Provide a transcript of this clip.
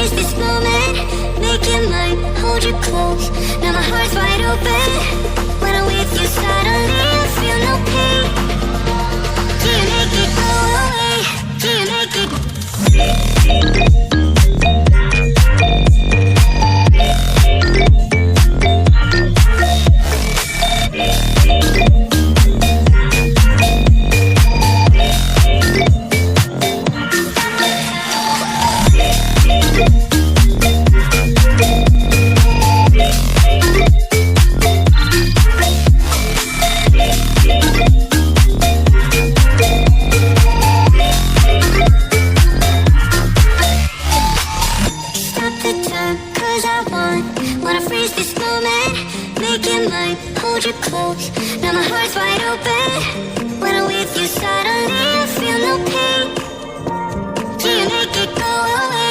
freeze this moment, make it mine, hold you close. Now my heart's wide open. When I'm with you, suddenly I feel no pain. Do you make it go away? Do you make it? Wanna freeze this moment, make it mine, hold you close. Now my heart's wide open. When I'm with you, suddenly I feel no pain. Do you make it go away?